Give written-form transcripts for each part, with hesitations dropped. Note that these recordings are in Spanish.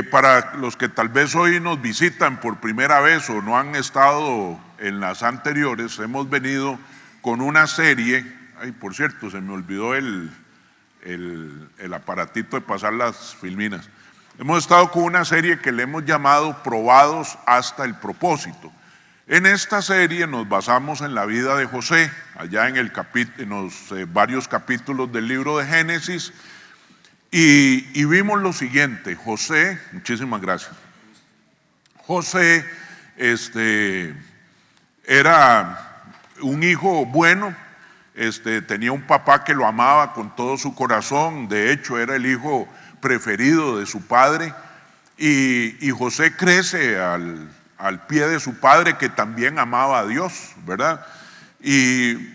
Para los que tal vez hoy nos visitan por primera vez o no han estado en las anteriores, hemos venido con una serie. Ay, por cierto, se me olvidó el aparatito de pasar las filminas. Hemos estado con una serie que le hemos llamado Probados hasta el propósito. En esta serie nos basamos en la vida de José, allá en los varios capítulos del libro de Génesis, y vimos lo siguiente. José, muchísimas gracias. José era un hijo bueno, tenía un papá que lo amaba con todo su corazón. De hecho, era el hijo preferido de su padre, y José crece al pie de su padre, que también amaba a Dios, ¿verdad? Y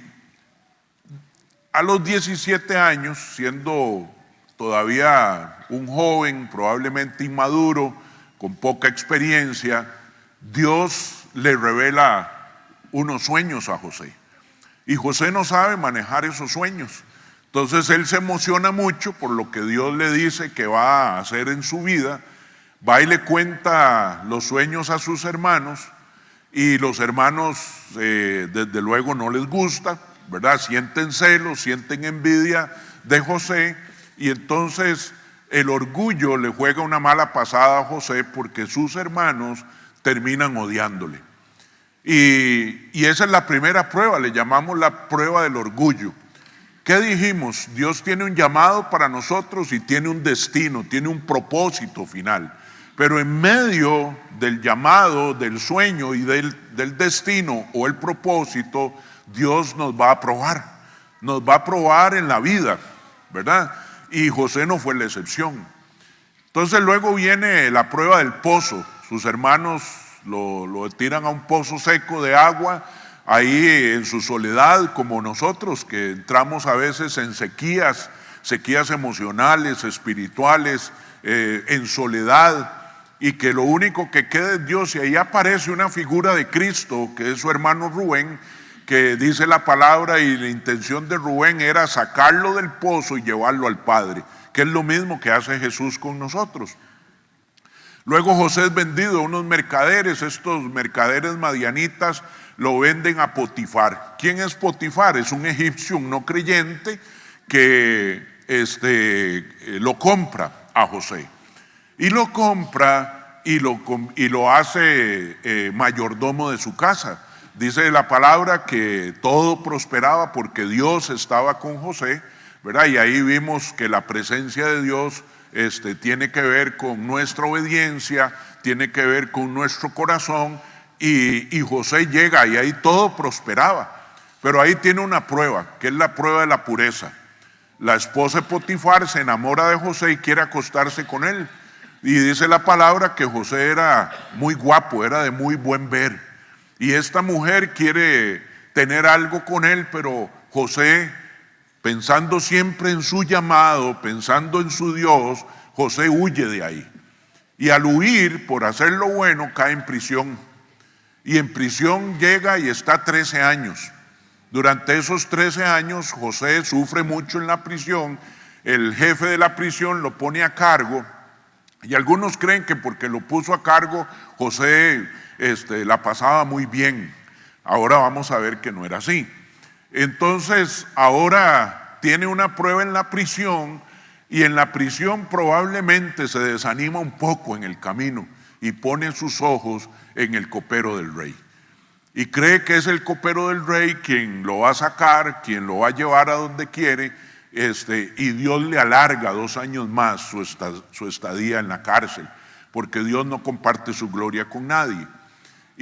a los 17 años, siendo todavía un joven, probablemente inmaduro, con poca experiencia, Dios le revela unos sueños a José. Y José no sabe manejar esos sueños. Entonces él se emociona mucho por lo que Dios le dice que va a hacer en su vida. Va y le cuenta los sueños a sus hermanos, y los hermanos desde luego no les gusta, ¿verdad? Sienten celos, sienten envidia de José, y entonces el orgullo le juega una mala pasada a José, porque sus hermanos terminan odiándole. Y esa es la primera prueba, le llamamos la prueba del orgullo. ¿Qué dijimos? Dios tiene un llamado para nosotros y tiene un destino, tiene un propósito final. Pero en medio del llamado, del sueño y del destino o el propósito, Dios nos va a probar en la vida, ¿verdad? Y José no fue la excepción. Entonces luego viene la prueba del pozo. Sus hermanos lo tiran a un pozo seco de agua, ahí en su soledad, como nosotros, que entramos a veces en sequías emocionales, espirituales, en soledad, y que lo único que queda es Dios. Y ahí aparece una figura de Cristo, que es su hermano Rubén, que dice la palabra, y la intención de Rubén era sacarlo del pozo y llevarlo al Padre, que es lo mismo que hace Jesús con nosotros. Luego José es vendido a unos mercaderes. Estos mercaderes madianitas lo venden a Potifar. ¿Quién es Potifar? Es un egipcio, un no creyente, que lo compra a José. Y lo compra y lo hace mayordomo de su casa. Dice la palabra que todo prosperaba porque Dios estaba con José, ¿verdad? Y ahí vimos que la presencia de Dios tiene que ver con nuestra obediencia, tiene que ver con nuestro corazón, y José llega y ahí todo prosperaba. Pero ahí tiene una prueba, que es la prueba de la pureza. La esposa de Potifar se enamora de José y quiere acostarse con él. Y dice la palabra que José era muy guapo, era de muy buen ver. Y esta mujer quiere tener algo con él, pero José, pensando siempre en su llamado, pensando en su Dios, José huye de ahí. Y al huir, por hacer lo bueno, cae en prisión. Y en prisión llega y está 13 años. Durante esos 13 años, José sufre mucho en la prisión. El jefe de la prisión lo pone a cargo. Y algunos creen que porque lo puso a cargo, José la pasaba muy bien. Ahora vamos a ver que no era así. Entonces ahora tiene una prueba en la prisión, y en la prisión probablemente se desanima un poco en el camino y pone sus ojos en el copero del rey. Y cree que es el copero del rey quien lo va a sacar, quien lo va a llevar a donde quiere. Y Dios le alarga 2 años más su estadía en la cárcel, porque Dios no comparte su gloria con nadie.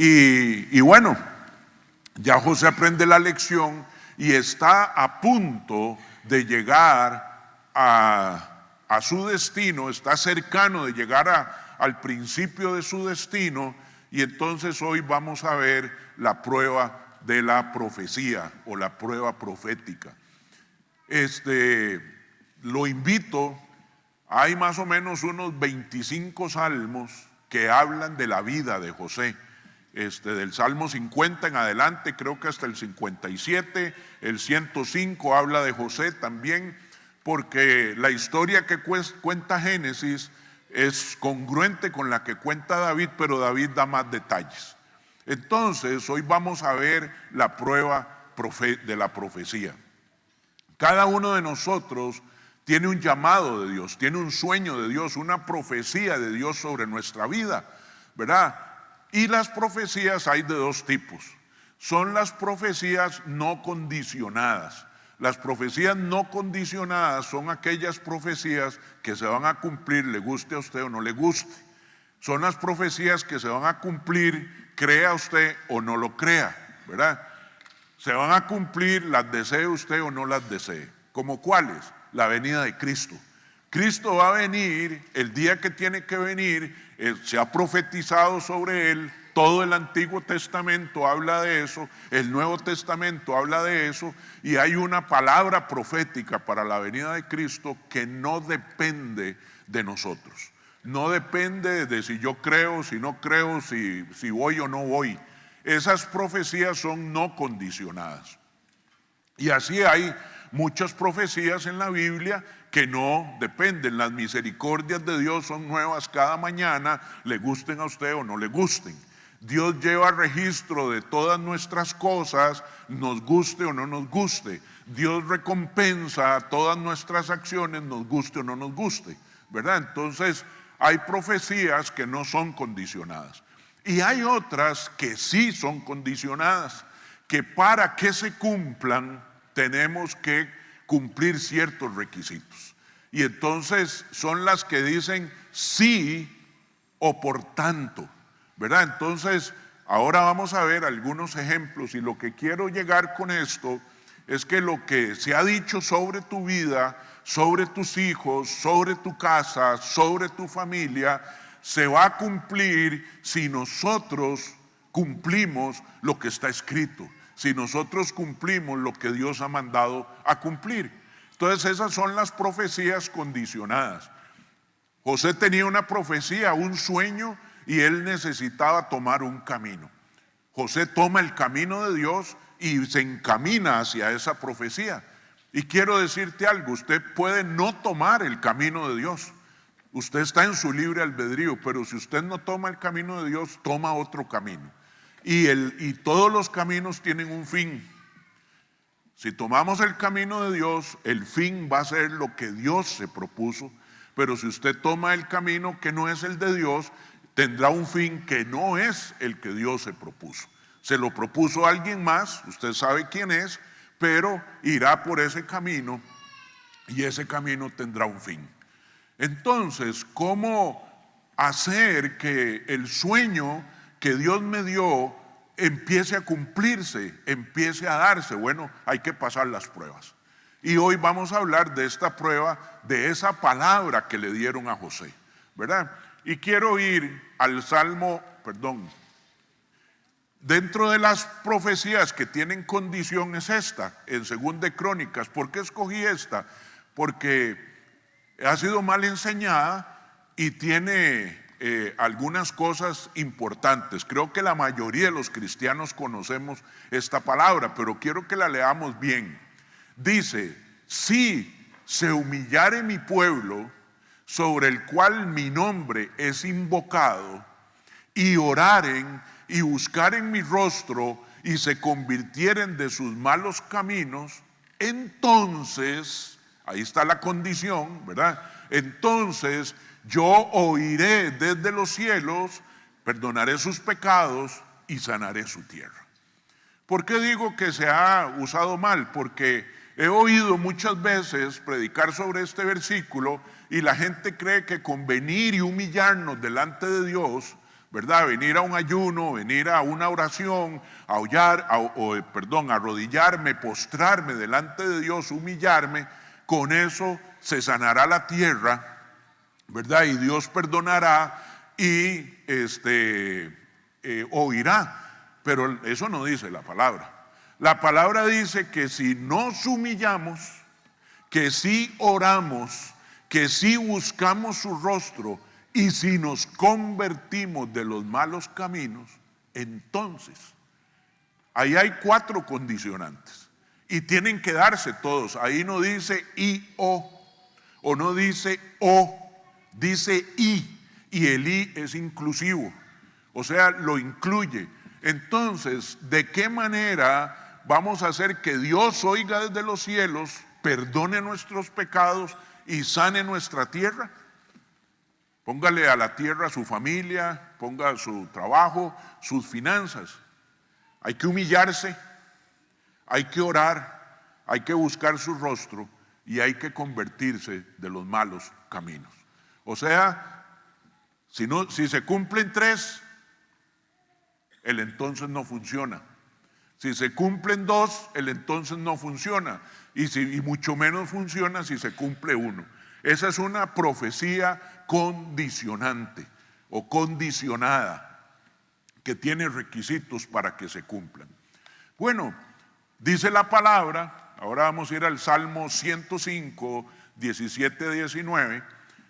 Y bueno, ya José aprende la lección y está a punto de llegar a su destino, está cercano de llegar al principio de su destino. Y entonces hoy vamos a ver la prueba de la profecía o la prueba profética. Lo invito, hay más o menos unos 25 salmos que hablan de la vida de José. Del Salmo 50 en adelante, creo que hasta el 57, el 105 habla de José también, porque la historia que cuenta Génesis es congruente con la que cuenta David, pero David da más detalles. Entonces, hoy vamos a ver la prueba de la profecía. Cada uno de nosotros tiene un llamado de Dios, tiene un sueño de Dios, una profecía de Dios sobre nuestra vida, ¿verdad? Y las profecías hay de dos tipos. Son las profecías no condicionadas. Las profecías no condicionadas son aquellas profecías que se van a cumplir, le guste a usted o no le guste. Son las profecías que se van a cumplir, crea usted o no lo crea, ¿verdad? Se van a cumplir, las desee usted o no las desee. ¿Como cuáles? La venida de Cristo. Cristo va a venir el día que tiene que venir, se ha profetizado sobre él, todo el Antiguo Testamento habla de eso, el Nuevo Testamento habla de eso, y hay una palabra profética para la venida de Cristo que no depende de nosotros. No depende de si yo creo, si no creo, si voy o no voy. Esas profecías son no condicionadas. Y así hay muchas profecías en la Biblia que no dependen. Las misericordias de Dios son nuevas cada mañana, le gusten a usted o no le gusten. Dios lleva registro de todas nuestras cosas, nos guste o no nos guste. Dios recompensa todas nuestras acciones, nos guste o no nos guste, ¿verdad? Entonces, hay profecías que no son condicionadas. Y hay otras que sí son condicionadas, que para que se cumplan tenemos que cumplir ciertos requisitos. Y entonces son las que dicen sí o por tanto, ¿verdad? Entonces, ahora vamos a ver algunos ejemplos, y lo que quiero llegar con esto es que lo que se ha dicho sobre tu vida, sobre tus hijos, sobre tu casa, sobre tu familia, se va a cumplir si nosotros cumplimos lo que está escrito, si nosotros cumplimos lo que Dios ha mandado a cumplir. Entonces esas son las profecías condicionadas. José tenía una profecía, un sueño, y él necesitaba tomar un camino. José toma el camino de Dios y se encamina hacia esa profecía. Y quiero decirte algo, usted puede no tomar el camino de Dios. Usted está en su libre albedrío, pero si usted no toma el camino de Dios, toma otro camino. Y todos los caminos tienen un fin. Si tomamos el camino de Dios, el fin va a ser lo que Dios se propuso. Pero si usted toma el camino que no es el de Dios, tendrá un fin que no es el que Dios se propuso. Se lo propuso alguien más, usted sabe quién es, pero irá por ese camino y ese camino tendrá un fin. Entonces, ¿cómo hacer que el sueño que Dios me dio empiece a cumplirse, empiece a darse? Bueno, hay que pasar las pruebas. Y hoy vamos a hablar de esta prueba, de esa palabra que le dieron a José, ¿verdad? Y quiero ir al Salmo, dentro de las profecías que tienen condición es esta, en 2 de Crónicas. ¿Por qué escogí esta? Porque ha sido mal enseñada y tiene algunas cosas importantes. Creo que la mayoría de los cristianos conocemos esta palabra, pero quiero que la leamos bien. Dice, si se humillare mi pueblo, sobre el cual mi nombre es invocado, y oraren y buscaren mi rostro, y se convirtieren de sus malos caminos, entonces, ahí está la condición, ¿verdad? Entonces yo oiré desde los cielos, perdonaré sus pecados y sanaré su tierra. ¿Por qué digo que se ha usado mal? Porque he oído muchas veces predicar sobre este versículo y la gente cree que con venir y humillarnos delante de Dios, ¿verdad? Venir a un ayuno, venir a una oración, arrodillarme, postrarme delante de Dios, humillarme, con eso se sanará la tierra, ¿verdad? Y Dios perdonará y oirá. Pero eso no dice la palabra. La palabra dice que si nos humillamos, que si oramos, que si buscamos su rostro y si nos convertimos de los malos caminos, entonces, ahí hay 4 condicionantes y tienen que darse todos. Ahí no dice y o no dice o, dice y el I es inclusivo, o sea, lo incluye. Entonces, ¿de qué manera vamos a hacer que Dios oiga desde los cielos, perdone nuestros pecados y sane nuestra tierra? Póngale a la tierra su familia, ponga su trabajo, sus finanzas. Hay que humillarse, hay que orar, hay que buscar su rostro y hay que convertirse de los malos caminos. O sea, si se cumplen 3, el entonces no funciona. Si se cumplen 2, el entonces no funciona. Y mucho menos funciona si se cumple 1. Esa es una profecía condicionante o condicionada que tiene requisitos para que se cumplan. Bueno, dice la palabra, ahora vamos a ir al Salmo 105, 17-19,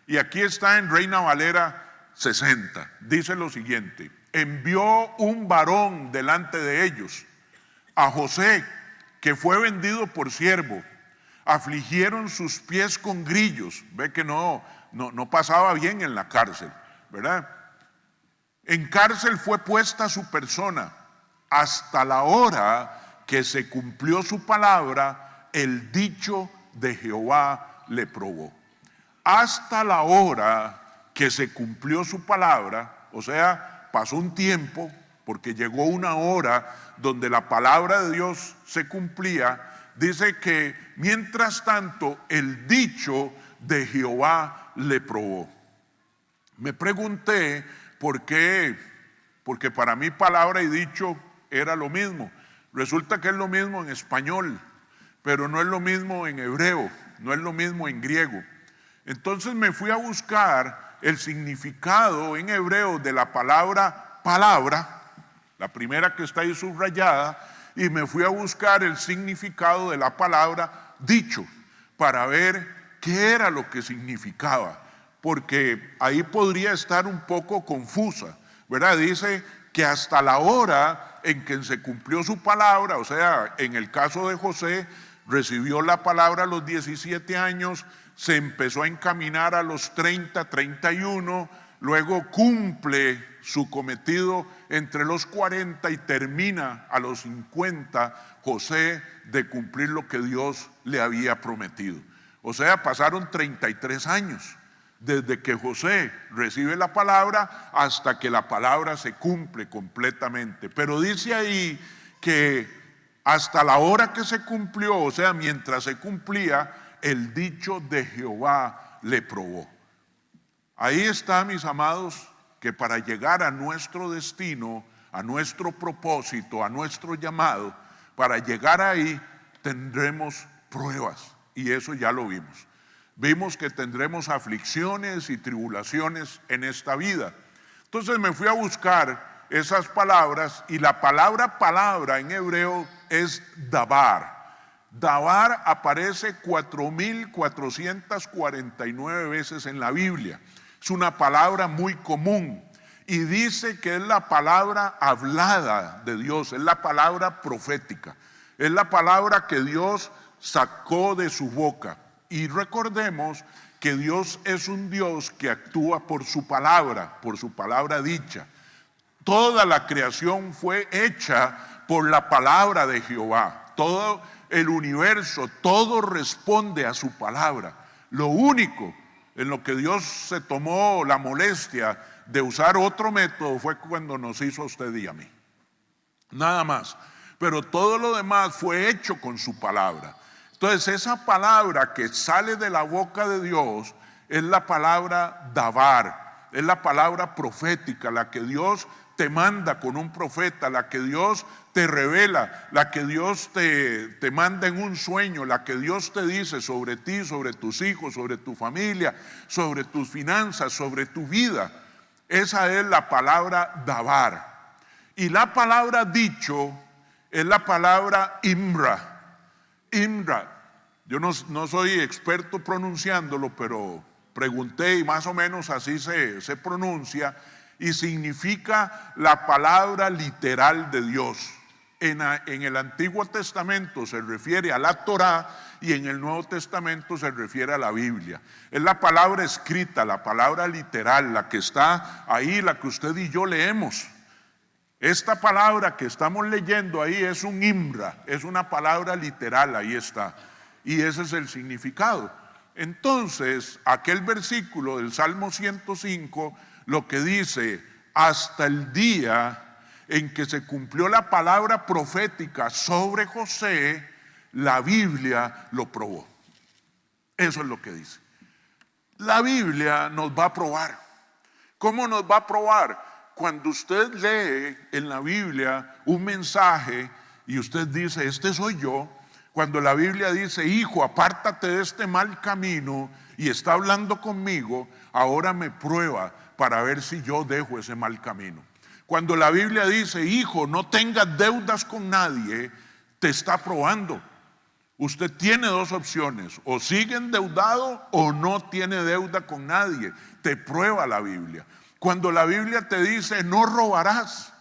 y aquí está en Reina Valera 60. Dice lo siguiente: envió un varón delante de ellos, a José, que fue vendido por siervo. Afligieron sus pies con grillos. Ve que no pasaba bien en la cárcel, ¿verdad? En cárcel fue puesta su persona. Hasta la hora que se cumplió su palabra, el dicho de Jehová le probó. Hasta la hora que se cumplió su palabra, o sea, pasó un tiempo, porque llegó una hora donde la palabra de Dios se cumplía. Dice que mientras tanto el dicho de Jehová le probó. Me pregunté por qué, porque para mí palabra y dicho era lo mismo. Resulta que es lo mismo en español, pero no es lo mismo en hebreo, no es lo mismo en griego. Entonces me fui a buscar el significado en hebreo de la palabra palabra, la primera que está ahí subrayada, y me fui a buscar el significado de la palabra dicho para ver qué era lo que significaba, porque ahí podría estar un poco confusa, ¿verdad? Dice que hasta la hora en que se cumplió su palabra, o sea, en el caso de José, recibió la palabra a los 17 años, se empezó a encaminar a los 30, 31, luego cumple su cometido entre los 40 y termina a los 50 José de cumplir lo que Dios le había prometido. O sea, pasaron 33 años desde que José recibe la palabra hasta que la palabra se cumple completamente. Pero dice ahí que hasta la hora que se cumplió, o sea, mientras se cumplía, el dicho de Jehová le probó. Ahí está, mis amados, que para llegar a nuestro destino, a nuestro propósito, a nuestro llamado, para llegar ahí tendremos pruebas, y eso ya lo vimos. Vimos que tendremos aflicciones y tribulaciones en esta vida. Entonces me fui a buscar esas palabras, y la palabra palabra en hebreo es dabar. Dabar aparece 4.449 veces en la Biblia. Es una palabra muy común y dice que es la palabra hablada de Dios, es la palabra profética, es la palabra que Dios sacó de su boca. Y recordemos que Dios es un Dios que actúa por su palabra dicha. Toda la creación fue hecha por la palabra de Jehová. Todo el universo, todo responde a su palabra. Lo único en lo que Dios se tomó la molestia de usar otro método fue cuando nos hizo a usted y a mí. Nada más. Pero todo lo demás fue hecho con su palabra. Entonces esa palabra que sale de la boca de Dios es la palabra dabar, es la palabra profética, la que Dios te manda con un profeta, la que Dios te revela, la que Dios te manda en un sueño, la que Dios te dice sobre ti, sobre tus hijos, sobre tu familia, sobre tus finanzas, sobre tu vida. Esa es la palabra dabar. Y la palabra dicho es la palabra imra. Imra. Yo no soy experto pronunciándolo, pero pregunté y más o menos así se pronuncia, y significa la palabra literal de Dios. En el Antiguo Testamento se refiere a la Torá y en el Nuevo Testamento se refiere a la Biblia. Es la palabra escrita, la palabra literal, la que está ahí, la que usted y yo leemos. Esta palabra que estamos leyendo ahí es un imra, es una palabra literal, ahí está. Y ese es el significado. Entonces, aquel versículo del Salmo 105, lo que dice, hasta el día en que se cumplió la palabra profética sobre José, la Biblia lo probó. Eso es lo que dice. La Biblia nos va a probar. ¿Cómo nos va a probar? Cuando usted lee en la Biblia un mensaje y usted dice, este soy yo. Cuando la Biblia dice, hijo, apártate de este mal camino, y está hablando conmigo, ahora me prueba para ver si yo dejo ese mal camino. Cuando la Biblia dice, hijo, no tengas deudas con nadie, te está probando. Usted tiene dos opciones, o sigue endeudado o no tiene deuda con nadie. Te prueba la Biblia. Cuando la Biblia te dice, no robarás,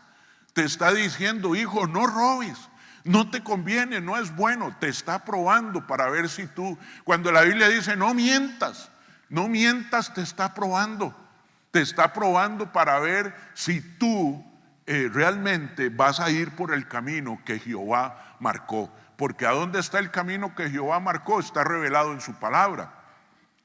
te está diciendo, hijo, no robes. No te conviene, no es bueno, te está probando para ver si tú. Cuando la Biblia dice, no mientas, no mientas, te está probando. Te está probando para ver si tú realmente vas a ir por el camino que Jehová marcó. Porque ¿a dónde está el camino que Jehová marcó? Está revelado en su palabra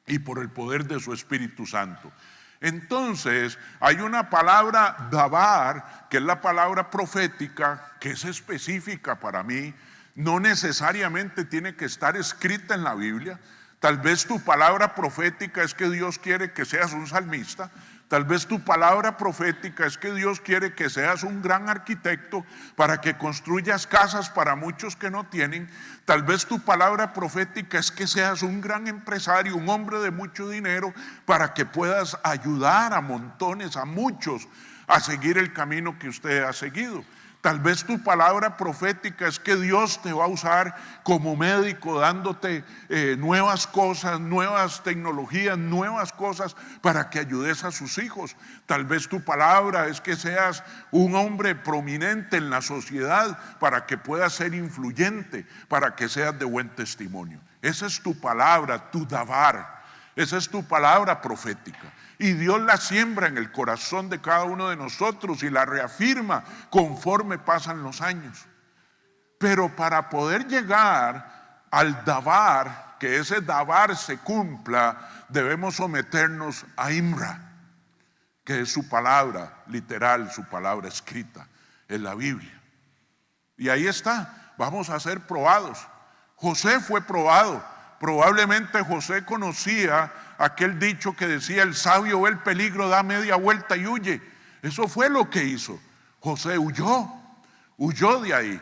y por el poder de su Espíritu Santo. Entonces, hay una palabra dabar, que es la palabra profética, que es específica para mí. No necesariamente tiene que estar escrita en la Biblia. Tal vez tu palabra profética es que Dios quiere que seas un salmista. Tal vez tu palabra profética es que Dios quiere que seas un gran arquitecto para que construyas casas para muchos que no tienen. Tal vez tu palabra profética es que seas un gran empresario, un hombre de mucho dinero, para que puedas ayudar a montones, a muchos, a seguir el camino que usted ha seguido. Tal vez tu palabra profética es que Dios te va a usar como médico, dándote nuevas cosas, nuevas tecnologías, nuevas cosas para que ayudes a sus hijos. Tal vez tu palabra es que seas un hombre prominente en la sociedad para que puedas ser influyente, para que seas de buen testimonio. Esa es tu palabra, tu davar. Esa es tu palabra profética. Y Dios la siembra en el corazón de cada uno de nosotros y la reafirma conforme pasan los años. Pero para poder llegar al davar, que ese davar se cumpla, debemos someternos a Imra, que es su palabra literal, su palabra escrita en la Biblia. Y ahí está, vamos a ser probados. José fue probado. Probablemente José conocía aquel dicho que decía, el sabio ve el peligro, da media vuelta y huye. Eso fue lo que hizo. José huyó de ahí.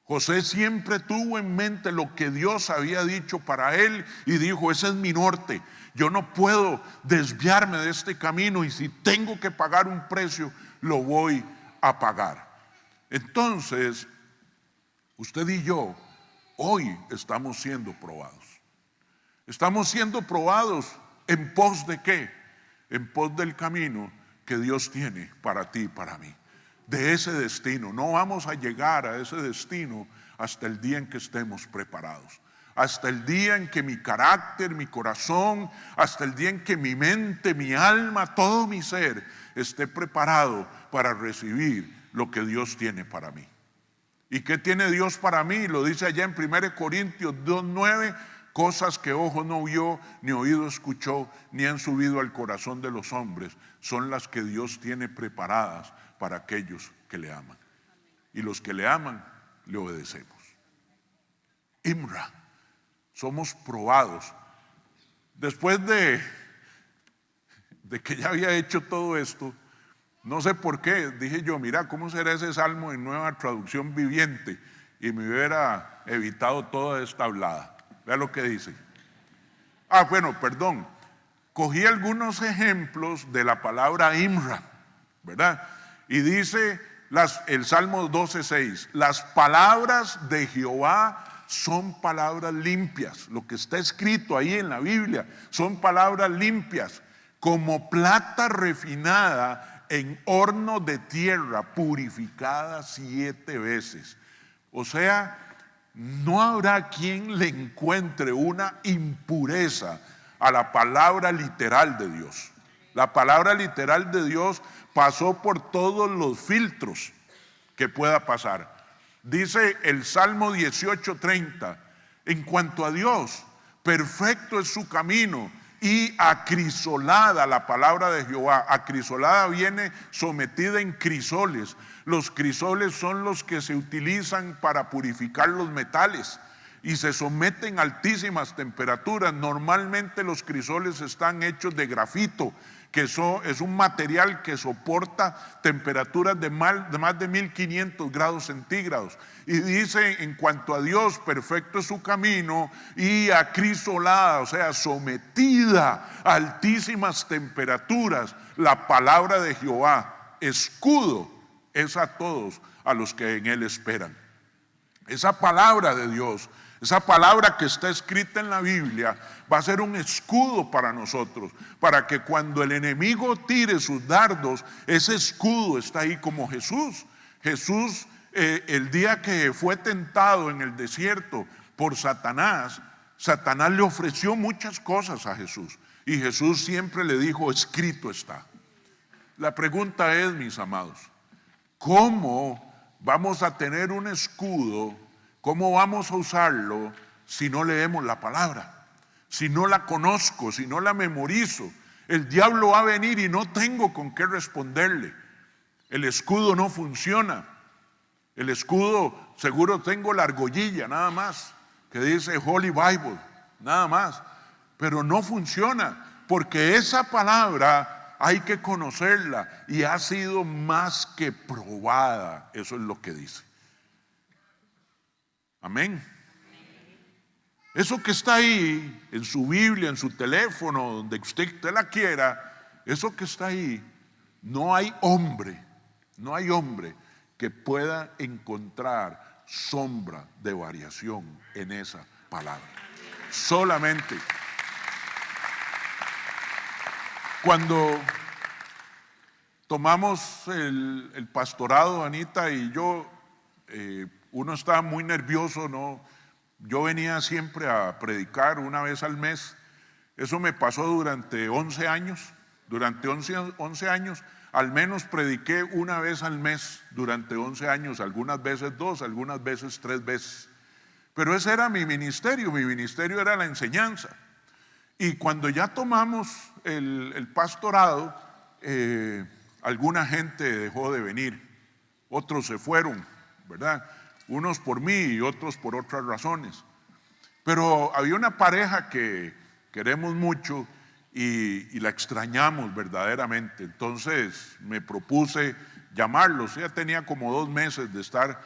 José siempre tuvo en mente lo que Dios había dicho para él y dijo, ese es mi norte. Yo no puedo desviarme de este camino y si tengo que pagar un precio, lo voy a pagar. Entonces, usted y yo hoy estamos siendo probados. Estamos siendo probados en pos de ¿qué? En pos del camino que Dios tiene para ti y para mí. De ese destino. No vamos a llegar a ese destino hasta el día en que estemos preparados. Hasta el día en que mi carácter, mi corazón, hasta el día en que mi mente, mi alma, todo mi ser esté preparado para recibir lo que Dios tiene para mí. ¿Y qué tiene Dios para mí? Lo dice allá en 1 Corintios 2:9, cosas que ojo no vio, ni oído escuchó, ni han subido al corazón de los hombres, son las que Dios tiene preparadas para aquellos que le aman. Y los que le aman, le obedecemos. Imra, somos probados. Después de que ya había hecho todo esto, no sé por qué, dije yo, mira, ¿cómo será ese salmo en Nueva Traducción Viviente? Y me hubiera evitado toda esta hablada. Vea lo que dice. Perdón. Cogí algunos ejemplos de la palabra Imra, ¿verdad? Y dice el Salmo 12:6, las palabras de Jehová son palabras limpias. Lo que está escrito ahí en la Biblia son palabras limpias, como plata refinada en horno de tierra, purificada 7 veces. O sea, no habrá quien le encuentre una impureza a la palabra literal de Dios. La palabra literal de Dios pasó por todos los filtros que pueda pasar. Dice el Salmo 18:30, en cuanto a Dios, perfecto es su camino y acrisolada la palabra de Jehová. Acrisolada viene sometida en crisoles. Los crisoles son los que se utilizan para purificar los metales y se someten a altísimas temperaturas. Normalmente los crisoles están hechos de grafito, que es un material que soporta temperaturas de más de 1500 grados centígrados. Y dice, en cuanto a Dios, perfecto es su camino y acrisolada, o sea, sometida a altísimas temperaturas, la palabra de Jehová. Escudo es a todos a los que en él esperan. Esa palabra de Dios, esa palabra que está escrita en la Biblia, va a ser un escudo para nosotros, para que cuando el enemigo tire sus dardos, ese escudo está ahí, como Jesús. Jesús, el día que fue tentado en el desierto por Satanás, Satanás le ofreció muchas cosas a Jesús, y Jesús siempre le dijo, escrito está. La pregunta es, mis amados, ¿cómo vamos a tener un escudo? ¿Cómo vamos a usarlo si no leemos la palabra? Si no la conozco, si no la memorizo. El diablo va a venir y no tengo con qué responderle. El escudo no funciona. El escudo, seguro tengo la argollilla nada más, que dice Holy Bible, nada más. Pero no funciona, porque esa palabra hay que conocerla y ha sido más que probada. Eso es lo que dice. Amén. Eso que está ahí en su Biblia, en su teléfono, donde usted la quiera, eso que está ahí, no hay hombre que pueda encontrar sombra de variación en esa palabra. Solamente cuando tomamos el pastorado, Anita y yo, uno estaba muy nervioso, ¿no? Yo venía siempre a predicar una vez al mes. Eso me pasó durante 11 años. Durante 11 años, al menos prediqué una vez al mes durante 11 años, algunas veces 2, algunas veces 3 veces. Pero ese era mi ministerio era la enseñanza. Y cuando ya tomamos el pastorado, alguna gente dejó de venir, otros se fueron, ¿verdad? Unos por mí y otros por otras razones. Pero había una pareja que queremos mucho y la extrañamos verdaderamente. Entonces me propuse llamarlos. Ella tenía como 2 meses de estar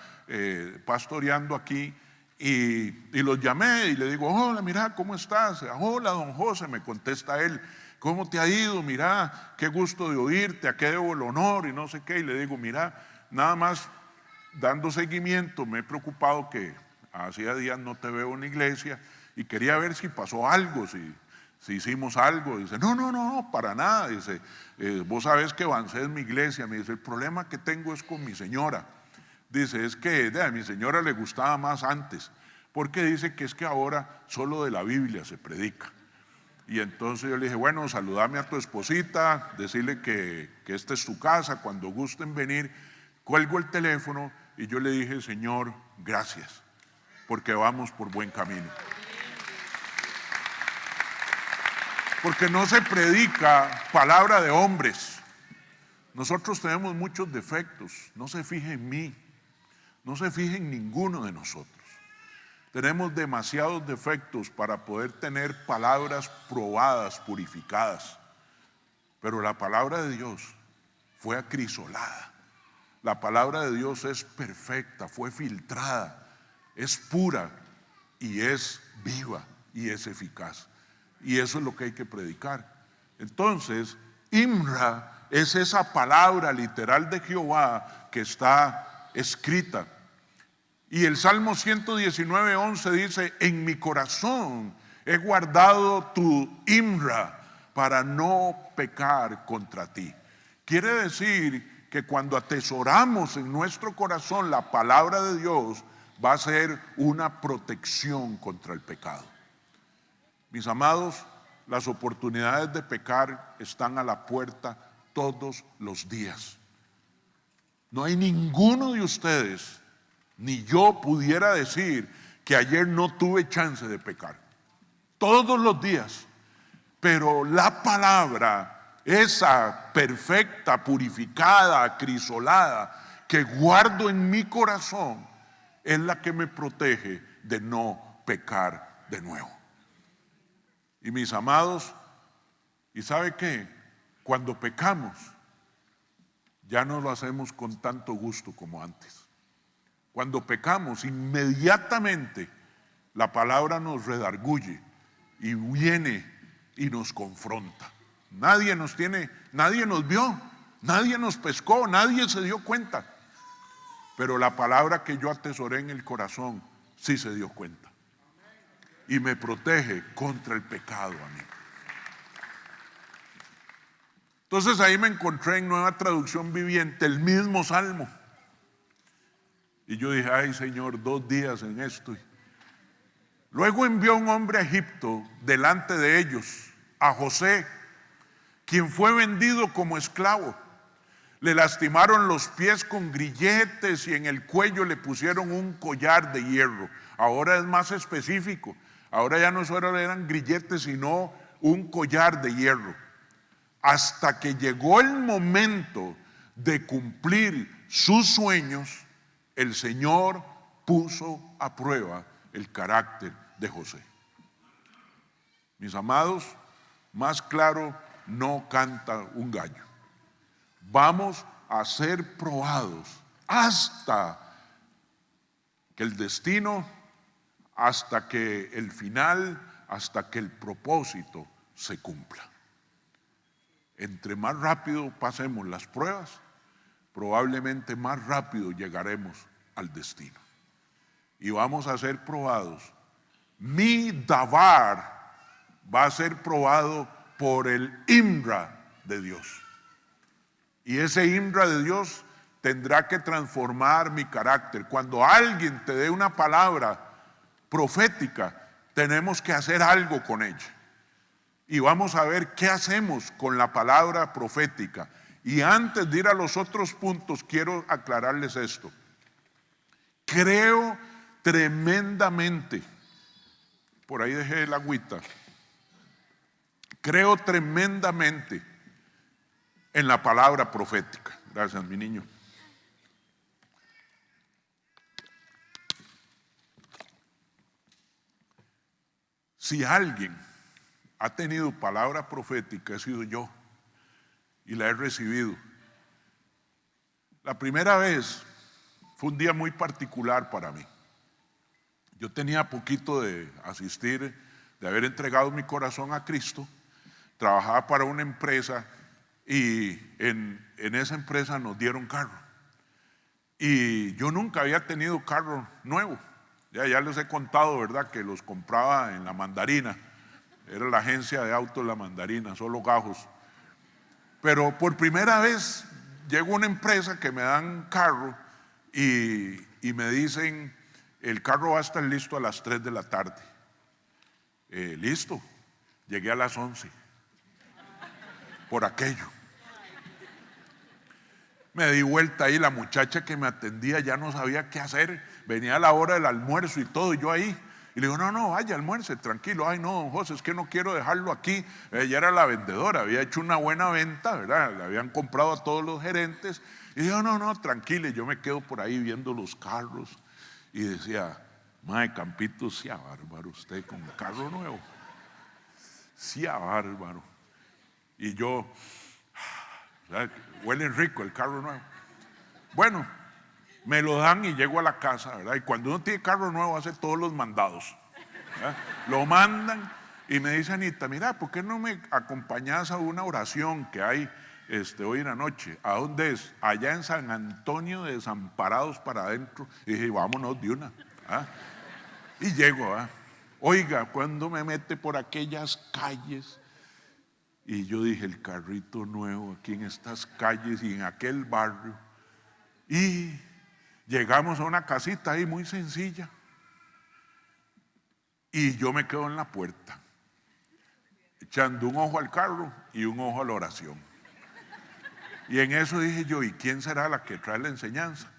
pastoreando aquí y los llamé y le digo, hola, mira, ¿cómo estás? Hola, don José, me contesta él. ¿Cómo te ha ido? Mira, qué gusto de oírte, a qué debo el honor y no sé qué. Y le digo, mira, nada más dando seguimiento, me he preocupado que hacía días no te veo en la iglesia y quería ver si pasó algo, si hicimos algo. Dice, no, para nada. Dice, vos sabés que avancé en mi iglesia. Me dice, el problema que tengo es con mi señora. Dice, es que a mi señora le gustaba más antes, porque dice que es que ahora solo de la Biblia se predica. Y entonces yo le dije, bueno, saludame a tu esposita, decirle que esta es tu casa, cuando gusten venir. Cuelgo el teléfono y yo le dije, Señor, gracias, porque vamos por buen camino. Porque no se predica palabra de hombres. Nosotros tenemos muchos defectos. No se fije en mí, no se fije en ninguno de nosotros. Tenemos demasiados defectos para poder tener palabras probadas, purificadas. Pero la palabra de Dios fue acrisolada. La palabra de Dios es perfecta, fue filtrada, es pura y es viva y es eficaz. Y eso es lo que hay que predicar. Entonces, Imra es esa palabra literal de Jehová que está escrita. Y el Salmo 119:11 dice, en mi corazón he guardado tu Imra para no pecar contra ti. Quiere decir que cuando atesoramos en nuestro corazón la palabra de Dios, va a ser una protección contra el pecado. Mis amados, las oportunidades de pecar están a la puerta todos los días. No hay ninguno de ustedes, ni yo pudiera decir que ayer no tuve chance de pecar. Todos los días. Pero la palabra, esa perfecta, purificada, acrisolada, que guardo en mi corazón, es la que me protege de no pecar de nuevo. Y mis amados, ¿y sabe qué? Cuando pecamos, ya no lo hacemos con tanto gusto como antes. Cuando pecamos, inmediatamente la palabra nos redarguye y viene y nos confronta. Nadie nos vio, nadie nos pescó, nadie se dio cuenta. Pero la palabra que yo atesoré en el corazón sí se dio cuenta. Y me protege contra el pecado a mí. Entonces ahí me encontré en Nueva Traducción Viviente el mismo salmo. Y yo dije, ay Señor, 2 días en esto. Luego envió un hombre a Egipto delante de ellos, a José, quien fue vendido como esclavo. Le lastimaron los pies con grilletes y en el cuello le pusieron un collar de hierro. Ahora es más específico. Ahora ya no solo eran grilletes, sino un collar de hierro. Hasta que llegó el momento de cumplir sus sueños, el Señor puso a prueba el carácter de José. Mis amados, más claro no canta un gallo. Vamos a ser probados hasta que el destino, hasta que el final, hasta que el propósito se cumpla. Entre más rápido pasemos las pruebas, probablemente más rápido llegaremos al destino. Y vamos a ser probados. Mi davar va a ser probado por el Imra de Dios. Y ese Imra de Dios tendrá que transformar mi carácter. Cuando alguien te dé una palabra profética, tenemos que hacer algo con ella. Y vamos a ver qué hacemos con la palabra profética. Y antes de ir a los otros puntos, quiero aclararles esto. Creo tremendamente, por ahí dejé la agüita, creo tremendamente en la palabra profética. Gracias, mi niño. Si alguien ha tenido palabra profética, he sido yo y la he recibido. La primera vez fue un día muy particular para mí. Yo tenía poquito de asistir, de haber entregado mi corazón a Cristo. Trabajaba para una empresa y en esa empresa nos dieron carro. Y yo nunca había tenido carro nuevo. Ya les he contado, ¿verdad?, que los compraba en La Mandarina. Era la agencia de autos La Mandarina, solo gajos. Pero por primera vez llego a una empresa que me dan carro y me dicen, el carro va a estar listo a las 3 de la tarde. Listo. Llegué a las 11. Por aquello. Me di vuelta ahí, la muchacha que me atendía ya no sabía qué hacer. Venía a la hora del almuerzo y todo, y yo ahí. Y le digo, no, vaya, almuerce, tranquilo. Ay, no, don José, es que no quiero dejarlo aquí. Ella era la vendedora, había hecho una buena venta, ¿verdad? Le habían comprado a todos los gerentes. Y digo, no, tranquilo. Yo me quedo por ahí viendo los carros. Y decía, mae, Campito, sea bárbaro usted con un carro nuevo. Sea bárbaro. Y yo, ¿sabes? Huele rico el carro nuevo. Bueno, me lo dan y llego a la casa, ¿verdad? Y cuando uno tiene carro nuevo hace todos los mandados, ¿verdad? Lo mandan y me dice Anita, mira, ¿por qué no me acompañas a una oración que hay hoy en la noche? ¿A dónde es? Allá en San Antonio de Desamparados para adentro. Y dije, vámonos de una. ¿Ah? Y llego, ¿ah? Oiga, cuando me mete por aquellas calles, Y yo dije, el carrito nuevo aquí en estas calles y en aquel barrio. Y llegamos a una casita ahí muy sencilla. Y yo me quedo en la puerta, echando un ojo al carro y un ojo a la oración. Y en eso dije yo, ¿y quién será la que trae la enseñanza?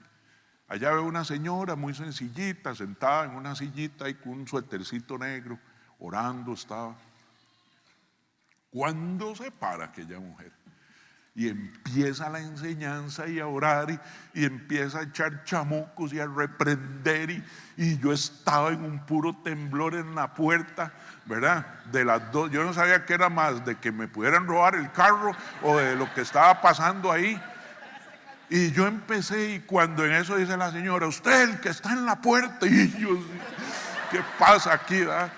Allá veo una señora muy sencillita, sentada en una sillita y con un suétercito negro, orando estaba. Cuando se para aquella mujer y empieza la enseñanza y a orar y empieza a echar chamucos y a reprender y yo estaba en un puro temblor en la puerta, ¿verdad? De las dos, yo no sabía qué era más, de que me pudieran robar el carro o de lo que estaba pasando ahí. Y yo empecé y cuando en eso dice la señora, usted el que está en la puerta, y yo, ¿qué pasa aquí, verdad?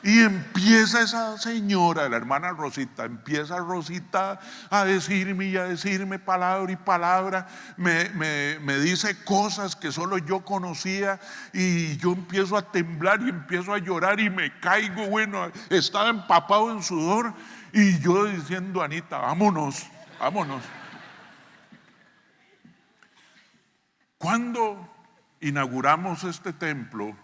Y empieza esa señora, la hermana Rosita, empieza Rosita a decirme y a decirme palabra y palabra, me dice cosas que solo yo conocía y yo empiezo a temblar y empiezo a llorar y me caigo, bueno, estaba empapado en sudor y yo diciendo, Anita, vámonos, vámonos. Cuando inauguramos este templo,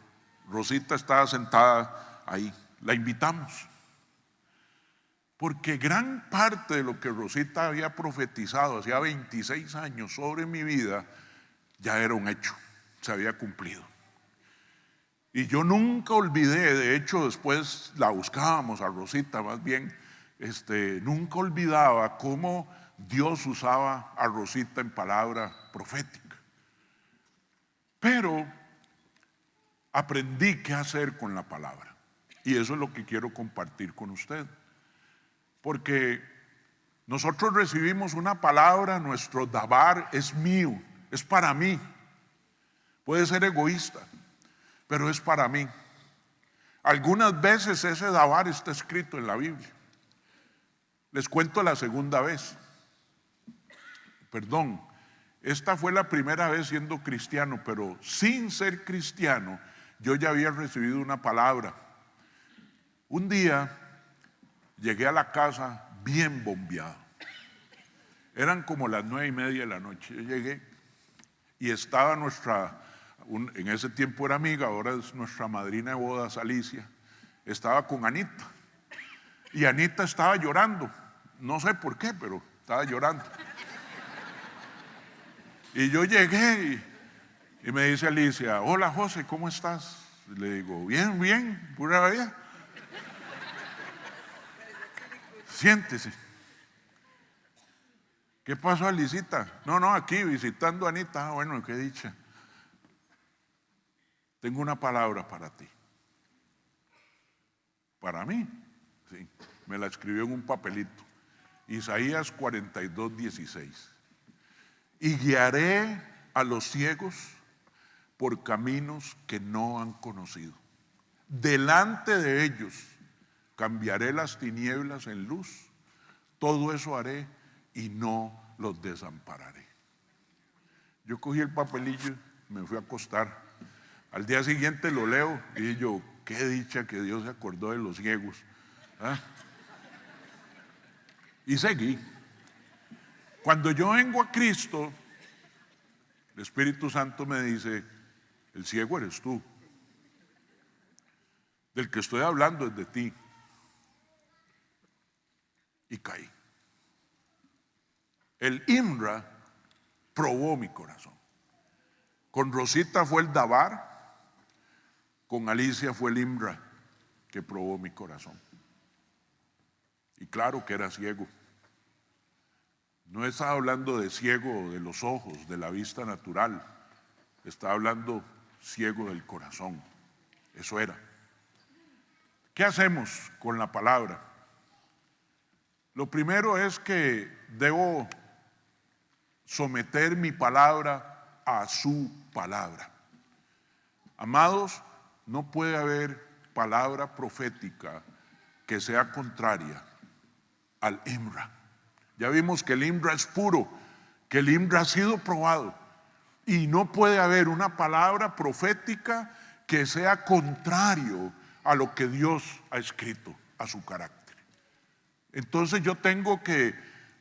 Rosita estaba sentada ahí, la invitamos, porque gran parte de lo que Rosita había profetizado hacía 26 años sobre mi vida, ya era un hecho, se había cumplido. Y yo nunca olvidé, de hecho después la buscábamos a Rosita más bien, nunca olvidaba cómo Dios usaba a Rosita en palabra profética. Pero aprendí qué hacer con la palabra. Y eso es lo que quiero compartir con usted. Porque nosotros recibimos una palabra, nuestro dabar es mío, es para mí. Puede ser egoísta, pero es para mí. Algunas veces ese dabar está escrito en la Biblia. Les cuento la segunda vez. Perdón. Esta fue la primera vez siendo cristiano, pero sin ser cristiano, yo ya había recibido una palabra. Un día llegué a la casa bien bombeado. Eran como las 9:30 de la noche. Yo llegué y estaba en ese tiempo era amiga, ahora es nuestra madrina de bodas, Alicia. Estaba con Anita. Y Anita estaba llorando. No sé por qué, pero estaba llorando. Y yo llegué y me dice Alicia, hola José, ¿cómo estás? Y le digo, bien, bien, pura vida. Siéntese. ¿Qué pasó, Alicita? No, aquí visitando a Anita. Bueno, qué dicha. Tengo una palabra para ti. ¿Para mí? Sí, me la escribió en un papelito. Isaías 42:16. Y guiaré a los ciegos por caminos que no han conocido. Delante de ellos cambiaré las tinieblas en luz. Todo eso haré y no los desampararé. Yo cogí el papelillo, me fui a acostar. Al día siguiente lo leo y dije yo, qué dicha que Dios se acordó de los ciegos. ¿Ah? Y seguí. Cuando yo vengo a Cristo, el Espíritu Santo me dice, el ciego eres tú. Del que estoy hablando es de ti. Y caí. El IMRA probó mi corazón. Con Rosita fue el dabar, con Alicia fue el IMRA que probó mi corazón. Y claro que era ciego. No estaba hablando de ciego de los ojos, de la vista natural. Estaba hablando ciego del corazón. Eso era. ¿Qué hacemos con la palabra? Lo primero es que debo someter mi palabra a su palabra. Amados, no puede haber palabra profética que sea contraria al IMRA. Ya vimos que el IMRA es puro, que el IMRA ha sido probado y no puede haber una palabra profética que sea contrario a lo que Dios ha escrito, a su carácter. Entonces yo tengo que,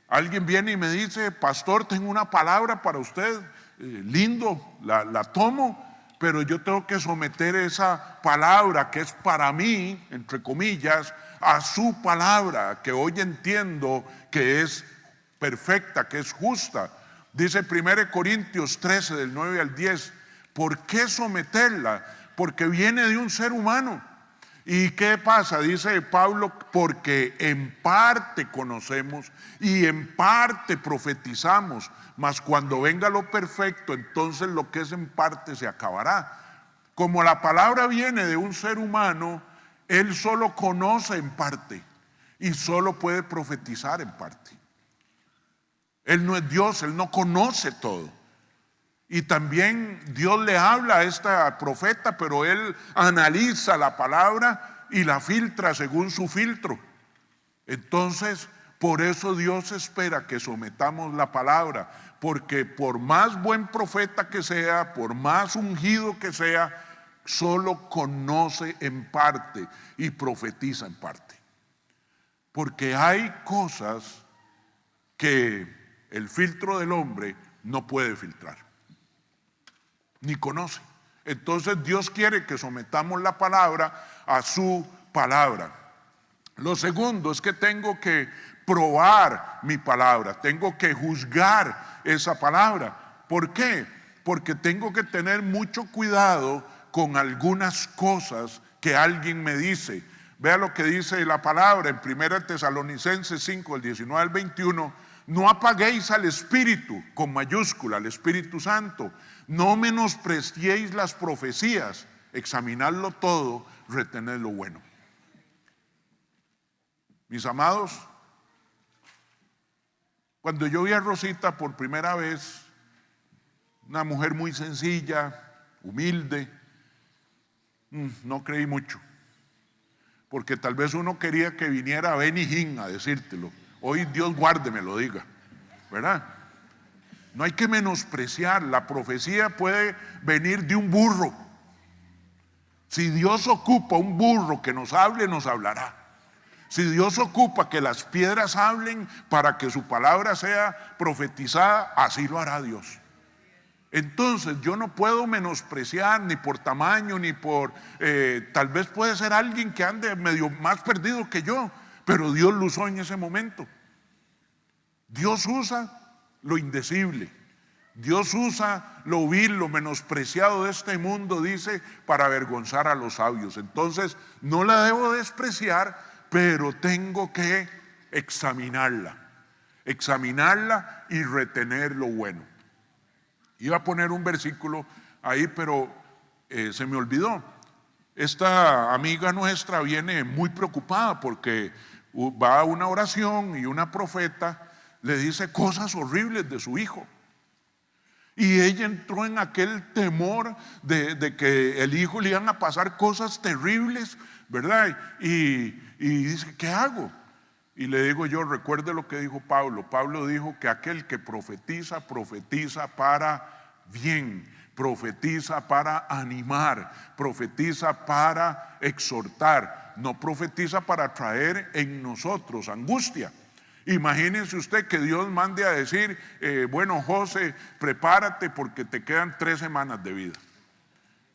alguien viene y me dice, pastor, tengo una palabra para usted, lindo, la tomo, pero yo tengo que someter esa palabra que es para mí, entre comillas, a su palabra, que hoy entiendo que es perfecta, que es justa. Dice 1 Corintios 13, del 9 al 10, ¿por qué someterla? Porque viene de un ser humano. ¿Y qué pasa? Dice Pablo, porque en parte conocemos y en parte profetizamos, mas cuando venga lo perfecto, entonces lo que es en parte se acabará. Como la palabra viene de un ser humano, él solo conoce en parte y solo puede profetizar en parte. Él no es Dios, él no conoce todo. Y también Dios le habla a esta profeta, pero él analiza la palabra y la filtra según su filtro. Entonces, por eso Dios espera que sometamos la palabra, porque por más buen profeta que sea, por más ungido que sea, solo conoce en parte y profetiza en parte. Porque hay cosas que el filtro del hombre no puede filtrar, ni conoce. Entonces Dios quiere que sometamos la palabra a su palabra. Lo segundo es que tengo que probar mi palabra, tengo que juzgar esa palabra. ¿Por qué? Porque tengo que tener mucho cuidado con algunas cosas que alguien me dice. Vea lo que dice la palabra en 1 Tesalonicenses 5, el 19 al 21. No apaguéis al Espíritu, con mayúscula, al Espíritu Santo. No menospreciéis las profecías, examinadlo todo, retened lo bueno. Mis amados, cuando yo vi a Rosita por primera vez, una mujer muy sencilla, humilde, no creí mucho, porque tal vez uno quería que viniera Benny Hinn a decírtelo. Hoy Dios guarde me lo diga, ¿verdad? No hay que menospreciar, la profecía puede venir de un burro. Si Dios ocupa un burro que nos hable, nos hablará. Si Dios ocupa que las piedras hablen para que su palabra sea profetizada, así lo hará Dios. Entonces yo no puedo menospreciar ni por tamaño ni por, tal vez puede ser alguien que ande medio más perdido que yo, pero Dios lo usó en ese momento. Dios usa lo indecible. Dios usa lo vil, lo menospreciado de este mundo, dice, para avergonzar a los sabios. Entonces no la debo despreciar, pero tengo que examinarla y retener lo bueno. Iba a poner un versículo ahí, pero se me olvidó. Esta amiga nuestra viene muy preocupada porque va a una oración y una profeta le dice cosas horribles de su hijo. Y ella entró en aquel temor de que el hijo le iban a pasar cosas terribles, ¿verdad? Y dice, ¿qué hago? Y le digo yo, recuerde lo que dijo Pablo. Pablo dijo que aquel que profetiza, profetiza para bien, profetiza para animar, profetiza para exhortar, no profetiza para traer en nosotros angustia. Imagínense usted que Dios mande a decir, bueno, José, prepárate porque te quedan 3 semanas de vida.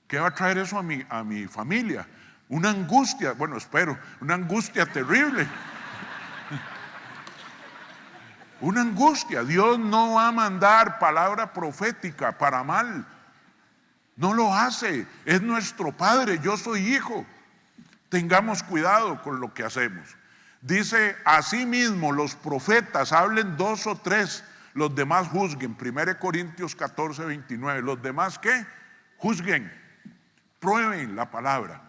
¿Qué va a traer eso a mi familia? Una angustia, bueno, espero, una angustia terrible. Una angustia. Dios no va a mandar palabra profética para mal. No lo hace. Es nuestro Padre, yo soy hijo. Tengamos cuidado con lo que hacemos. Dice, asimismo los profetas hablen 2 o 3, los demás juzguen. 1 Corintios 14, 29. Los demás, ¿qué? Juzguen, prueben la palabra.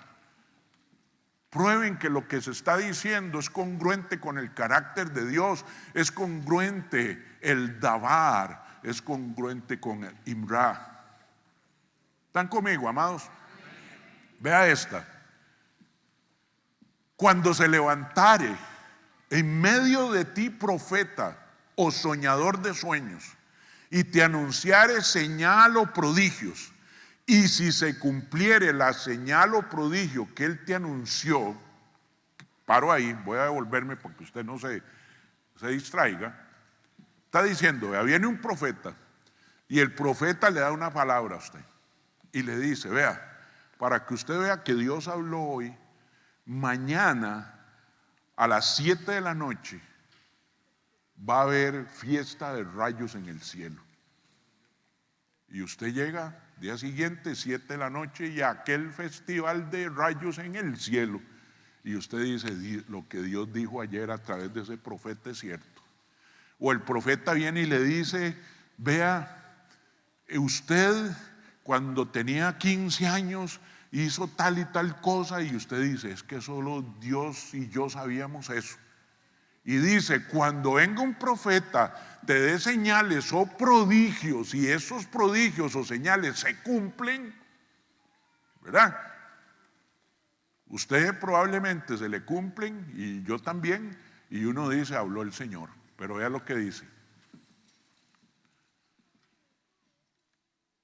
Prueben que lo que se está diciendo es congruente con el carácter de Dios, es congruente el dabar, es congruente con el imra. ¿Están conmigo, amados? Vea esta. Cuando se levantare en medio de ti profeta o soñador de sueños y te anunciare señal o prodigios, y si se cumpliere la señal o prodigio que él te anunció, paro ahí, voy a devolverme para que usted no se distraiga. Está diciendo, vea, viene un profeta y el profeta le da una palabra a usted y le dice, vea, para que usted vea que Dios habló hoy, mañana a las 7 de la noche va a haber fiesta de rayos en el cielo. Y usted llega día siguiente, 7 de la noche, y aquel festival de rayos en el cielo. Y usted dice, lo que Dios dijo ayer a través de ese profeta es cierto. O el profeta viene y le dice, vea, usted cuando tenía 15 años hizo tal y tal cosa, y usted dice, es que solo Dios y yo sabíamos eso. Y dice, cuando venga un profeta, te dé señales o prodigios, y esos prodigios o señales se cumplen, ¿verdad? Usted probablemente se le cumplen, y yo también, y uno dice, habló el Señor. Pero vea lo que dice.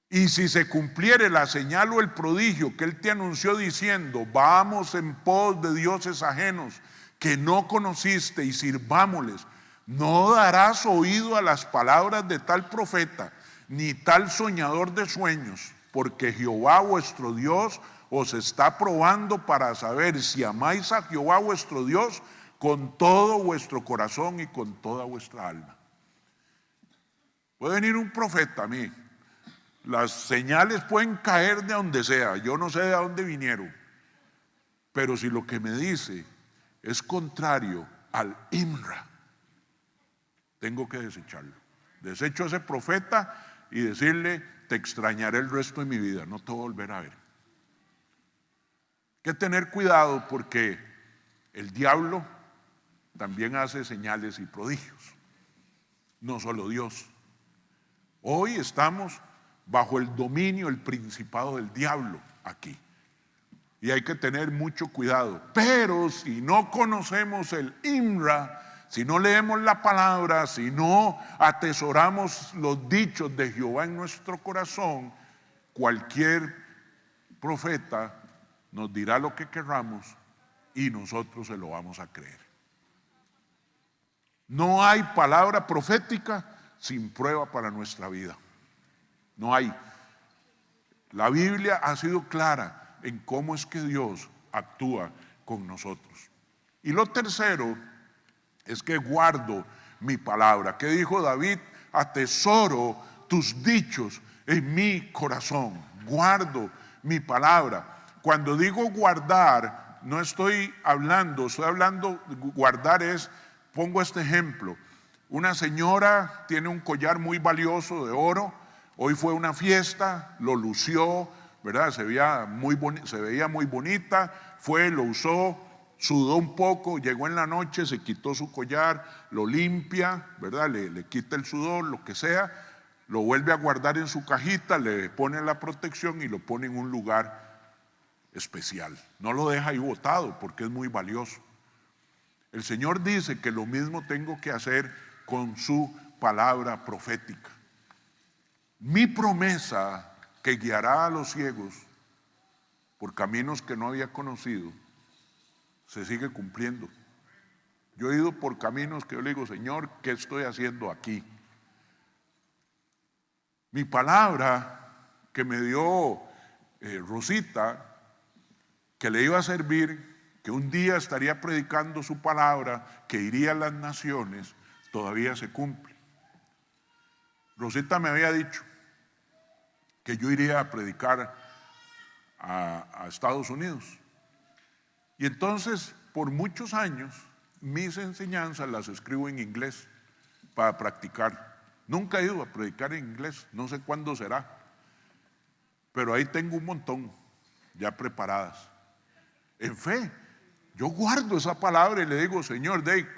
Y si se cumpliere la señal o el prodigio que él te anunció diciendo, vamos en pos de dioses ajenos que no conociste y sirvámosles, no darás oído a las palabras de tal profeta, ni tal soñador de sueños, porque Jehová vuestro Dios os está probando para saber si amáis a Jehová vuestro Dios con todo vuestro corazón y con toda vuestra alma. Puede venir un profeta a mí, las señales pueden caer de donde sea, yo no sé de dónde vinieron, pero si lo que me dice es contrario al IMRA, tengo que desecharlo. Desecho a ese profeta y decirle, te extrañaré el resto de mi vida, no te voy a volver a ver. Hay que tener cuidado porque el diablo también hace señales y prodigios, no solo Dios. Hoy estamos bajo el dominio, el principado del diablo aquí. Y hay que tener mucho cuidado. Pero si no conocemos el IMRA, si no leemos la palabra, si no atesoramos los dichos de Jehová en nuestro corazón, cualquier profeta nos dirá lo que querramos y nosotros se lo vamos a creer. No hay palabra profética sin prueba para nuestra vida. No hay. La Biblia ha sido clara en cómo es que Dios actúa con nosotros. Y lo tercero es que guardo mi palabra. ¿Qué dijo David? Atesoro tus dichos en mi corazón. Guardo mi palabra. Cuando digo guardar, no estoy hablando, guardar es, pongo este ejemplo. Una señora tiene un collar muy valioso de oro. Hoy fue una fiesta, lo lució, ¿verdad? Se veía muy bonita, fue, lo usó, sudó un poco, llegó en la noche, se quitó su collar, lo limpia, ¿verdad? Le quita el sudor, lo que sea, lo vuelve a guardar en su cajita, le pone la protección y lo pone en un lugar especial. No lo deja ahí botado porque es muy valioso. El Señor dice que lo mismo tengo que hacer con su palabra profética. Mi promesa que guiará a los ciegos por caminos que no había conocido se sigue cumpliendo. Yo he ido por caminos que yo le digo, Señor, ¿qué estoy haciendo aquí? Mi palabra que me dio Rosita, que le iba a servir, que un día estaría predicando su palabra, que iría a las naciones, todavía se cumple. Rosita me había dicho que yo iría a predicar a Estados Unidos. Y entonces, por muchos años, mis enseñanzas las escribo en inglés para practicar. Nunca he ido a predicar en inglés, no sé cuándo será, pero ahí tengo un montón ya preparadas. En fe, yo guardo esa palabra y le digo, Señor, Dave,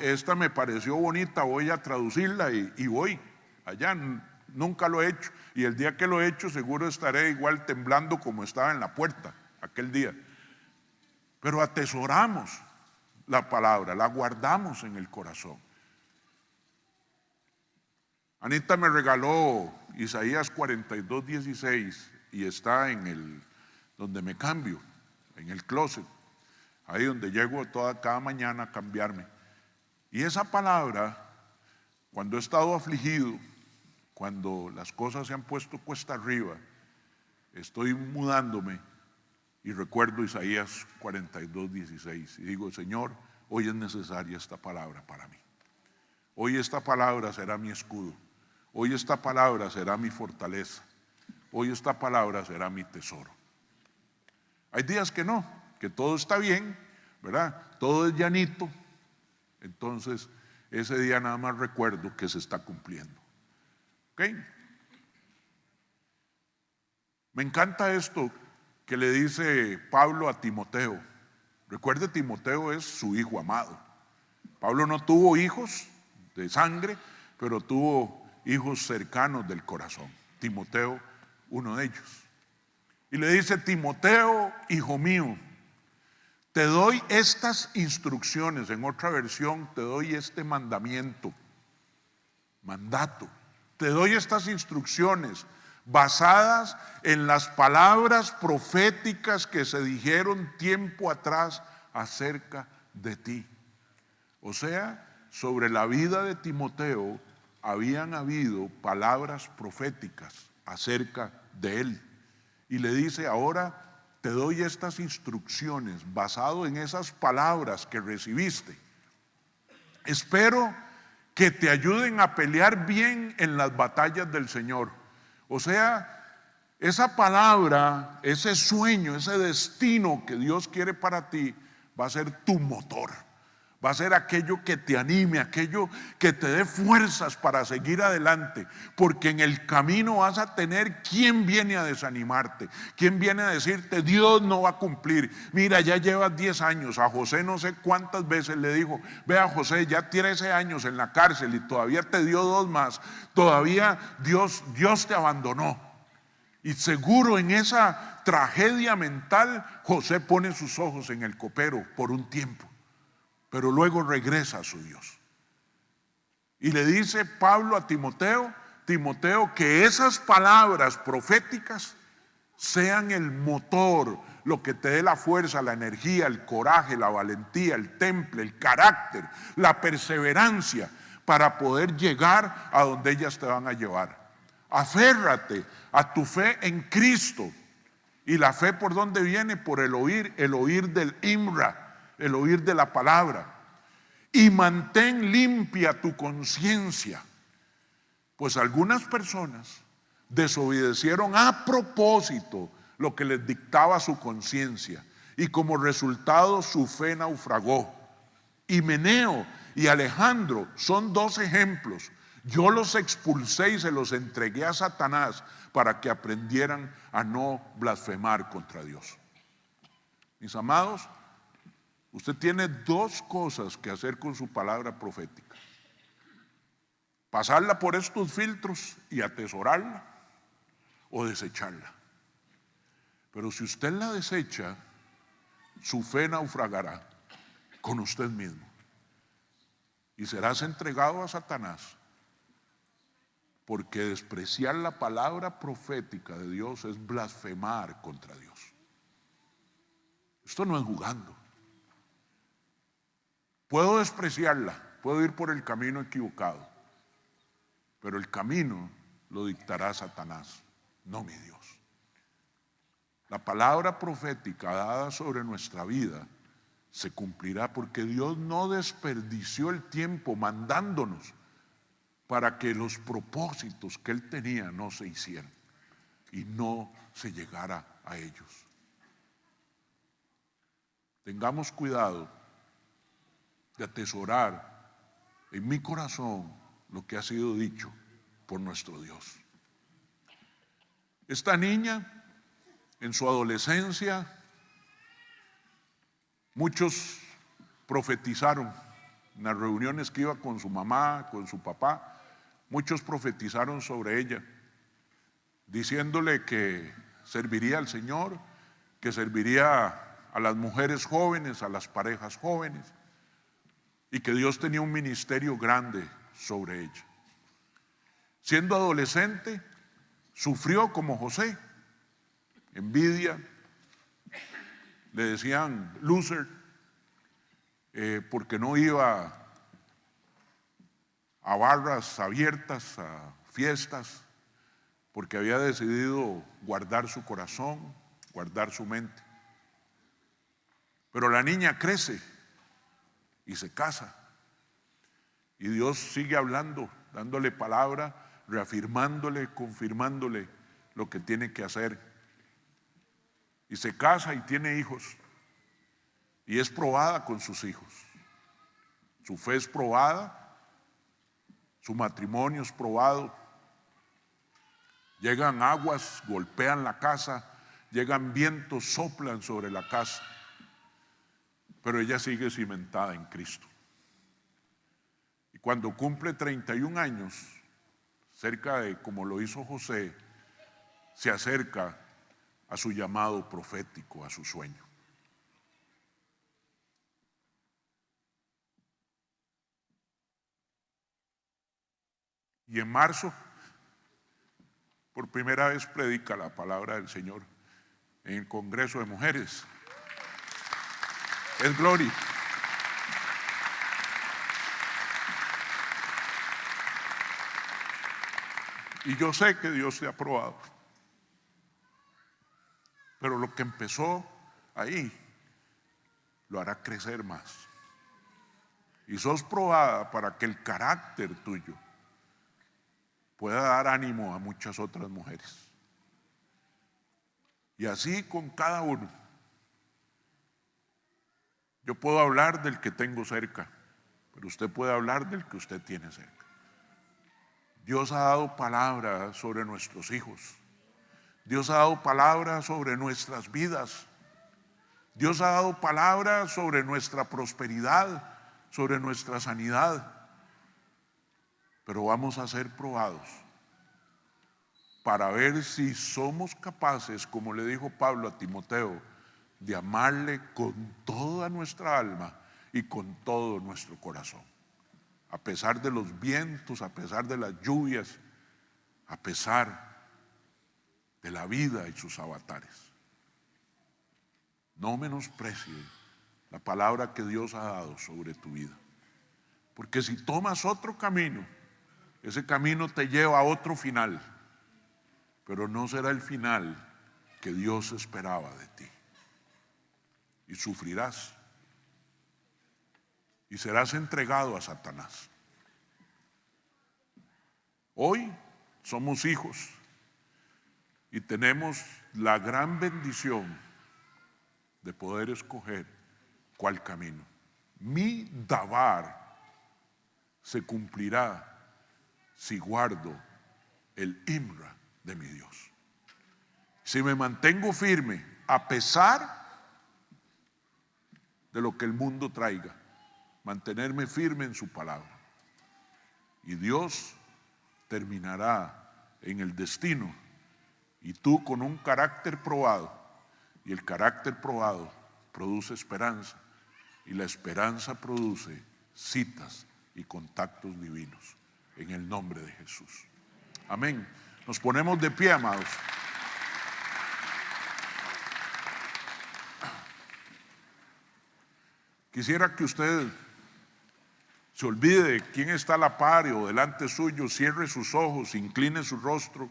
esta me pareció bonita, voy a traducirla y voy allá. Nunca lo he hecho y el día que lo he hecho seguro estaré igual temblando como estaba en la puerta aquel día. Pero atesoramos la palabra, la guardamos en el corazón. Anita me regaló Isaías 42:16 y está donde me cambio, en el closet. ahí donde llego cada mañana a cambiarme. Y esa palabra, cuando he estado afligido, cuando las cosas se han puesto cuesta arriba, estoy mudándome y recuerdo Isaías 42:16 y digo: Señor, hoy es necesaria esta palabra para mí. Hoy esta palabra será mi escudo. Hoy esta palabra será mi fortaleza. Hoy esta palabra será mi tesoro. Hay días que no, que todo está bien, ¿verdad? Todo es llanito. Entonces, ese día nada más recuerdo que se está cumpliendo. ¿Ok? Me encanta esto que le dice Pablo a Timoteo. Recuerde, Timoteo es su hijo amado. Pablo no tuvo hijos de sangre, pero tuvo hijos cercanos del corazón. Timoteo, uno de ellos. Y le dice: Timoteo, hijo mío, te doy estas instrucciones. En otra versión, te doy este mandato. Te doy estas instrucciones basadas en las palabras proféticas que se dijeron tiempo atrás acerca de ti. O sea, sobre la vida de Timoteo habían habido palabras proféticas acerca de él. Y le dice: ahora te doy estas instrucciones basado en esas palabras que recibiste. Espero que te ayuden a pelear bien en las batallas del Señor. O sea, esa palabra, ese sueño, ese destino que Dios quiere para ti va a ser tu motor. Va a ser aquello que te anime, aquello que te dé fuerzas para seguir adelante. Porque en el camino vas a tener quien viene a desanimarte, quien viene a decirte: Dios no va a cumplir. Mira, ya llevas 10 años. A José no sé cuántas veces le dijo: vea, José, ya 13 años en la cárcel y todavía te dio 2 más. Todavía Dios te abandonó. Y seguro en esa tragedia mental, José pone sus ojos en el copero por un tiempo. Pero luego regresa a su Dios. Y le dice Pablo a Timoteo: Timoteo, que esas palabras proféticas sean el motor, lo que te dé la fuerza, la energía, el coraje, la valentía, el temple, el carácter, la perseverancia para poder llegar a donde ellas te van a llevar. Aférrate a tu fe en Cristo. Y la fe, ¿por dónde viene? Por el oír del Imra, el oír de la palabra. Y mantén limpia tu conciencia, pues algunas personas desobedecieron a propósito lo que les dictaba su conciencia, y como resultado su fe naufragó. Himeneo y Alejandro son 2 ejemplos. Yo los expulsé y se los entregué a Satanás para que aprendieran a no blasfemar contra Dios. Mis amados, usted tiene 2 cosas que hacer con su palabra profética: pasarla por estos filtros y atesorarla, o desecharla. Pero si usted la desecha, su fe naufragará con usted mismo y serás entregado a Satanás, porque despreciar la palabra profética de Dios es blasfemar contra Dios. Esto no es jugando. Puedo despreciarla, puedo ir por el camino equivocado, pero el camino lo dictará Satanás, no mi Dios. La palabra profética dada sobre nuestra vida se cumplirá, porque Dios no desperdició el tiempo mandándonos para que los propósitos que Él tenía no se hicieran y no se llegara a ellos. Tengamos cuidado de atesorar en mi corazón lo que ha sido dicho por nuestro Dios. Esta niña, en su adolescencia, muchos profetizaron. En las reuniones que iba con su mamá, con su papá, muchos profetizaron sobre ella, diciéndole que serviría al Señor, que serviría a las mujeres jóvenes, a las parejas jóvenes, y que Dios tenía un ministerio grande sobre ella. Siendo adolescente, sufrió como José, envidia, le decían loser, porque no iba a barras abiertas, a fiestas, porque había decidido guardar su corazón, guardar su mente. Pero la niña crece y se casa. Y Dios sigue hablando, dándole palabra, reafirmándole, confirmándole lo que tiene que hacer. Y se casa y tiene hijos. Y es probada con sus hijos. Su fe es probada, su matrimonio es probado. Llegan aguas, golpean la casa, llegan vientos, soplan sobre la casa. Pero ella sigue cimentada en Cristo. Y cuando cumple 31 años, cerca de como lo hizo José, se acerca a su llamado profético, a su sueño. Y en marzo, por primera vez predica la palabra del Señor en el Congreso de Mujeres. Es gloria. Y yo sé que Dios te ha probado. Pero lo que empezó ahí lo hará crecer más. Y sos probada para que el carácter tuyo pueda dar ánimo a muchas otras mujeres. Y así con cada uno. Yo puedo hablar del que tengo cerca, pero usted puede hablar del que usted tiene cerca. Dios ha dado palabra sobre nuestros hijos. Dios ha dado palabra sobre nuestras vidas. Dios ha dado palabra sobre nuestra prosperidad, sobre nuestra sanidad. Pero vamos a ser probados para ver si somos capaces, como le dijo Pablo a Timoteo, de amarle con toda nuestra alma y con todo nuestro corazón. A pesar de los vientos, a pesar de las lluvias, a pesar de la vida y sus avatares. No menosprecie la palabra que Dios ha dado sobre tu vida. Porque si tomas otro camino, ese camino te lleva a otro final, pero no será el final que Dios esperaba de ti. Y sufrirás. Y serás entregado a Satanás. Hoy somos hijos y tenemos la gran bendición de poder escoger cuál camino. Mi dabar se cumplirá si guardo el imra de mi Dios. Si me mantengo firme a pesar de lo que el mundo traiga, mantenerme firme en su palabra. Y Dios terminará en el destino. Y tú con un carácter probado, y el carácter probado produce esperanza, y la esperanza produce citas y contactos divinos. En el nombre de Jesús. Amén. Nos ponemos de pie, amados. Quisiera que usted se olvide de quién está a la par o delante suyo, cierre sus ojos, incline su rostro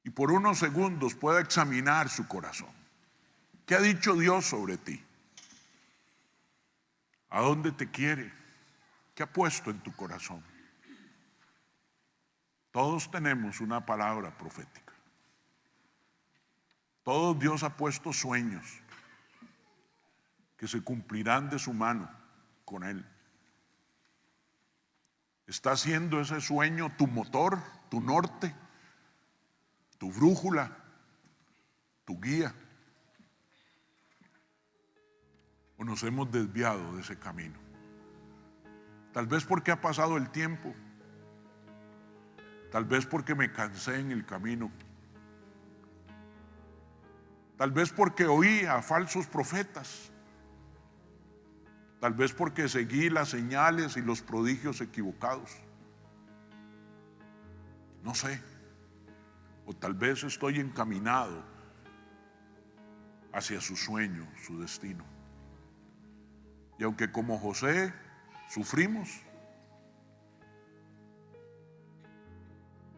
y por unos segundos pueda examinar su corazón. ¿Qué ha dicho Dios sobre ti? ¿A dónde te quiere? ¿Qué ha puesto en tu corazón? Todos tenemos una palabra profética. Todos Dios ha puesto sueños que se cumplirán de su mano con Él. ¿Está siendo ese sueño tu motor, tu norte, tu brújula, tu guía? ¿O nos hemos desviado de ese camino? Tal vez porque ha pasado el tiempo, tal vez porque me cansé en el camino, tal vez porque oí a falsos profetas, tal vez porque seguí las señales y los prodigios equivocados. No sé. O tal vez estoy encaminado hacia su sueño, su destino. Y aunque como José sufrimos,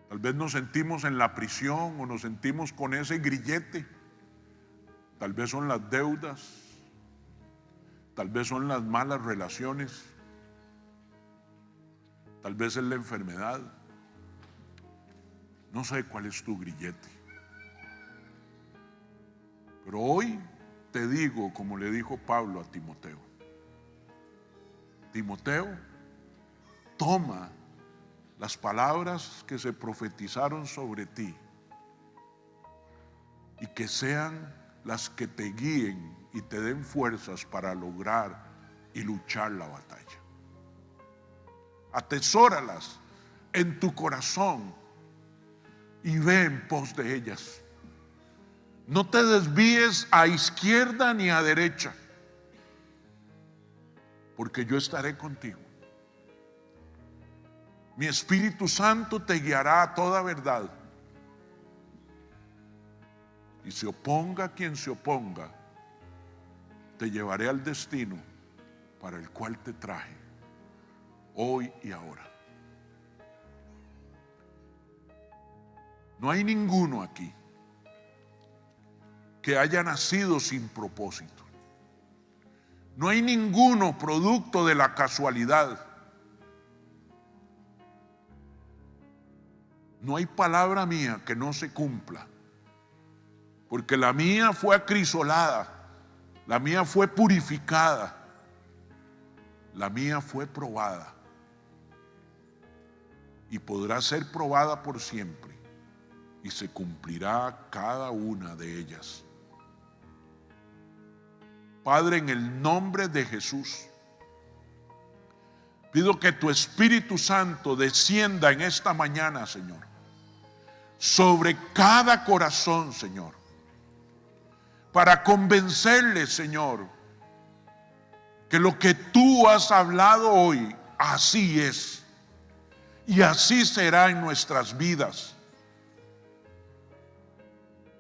tal vez nos sentimos en la prisión o nos sentimos con ese grillete, tal vez son las deudas, tal vez son las malas relaciones, tal vez es la enfermedad. No sé cuál es tu grillete. Pero hoy te digo, como le dijo Pablo a Timoteo: Timoteo, toma las palabras que se profetizaron sobre ti y que sean las que te guíen y te den fuerzas para lograr y luchar la batalla. Atesóralas en tu corazón y ve en pos de ellas. No te desvíes a izquierda ni a derecha, porque yo estaré contigo. Mi Espíritu Santo te guiará a toda verdad. Y se oponga quien se oponga, te llevaré al destino para el cual te traje, hoy y ahora. No hay ninguno aquí que haya nacido sin propósito. No hay ninguno producto de la casualidad. No hay palabra mía que no se cumpla, porque la mía fue acrisolada, la mía fue purificada, la mía fue probada y podrá ser probada por siempre, y se cumplirá cada una de ellas. Padre, en el nombre de Jesús, pido que tu Espíritu Santo descienda en esta mañana, Señor, sobre cada corazón, Señor, para convencerles, Señor, que lo que tú has hablado hoy, así es, y así será en nuestras vidas.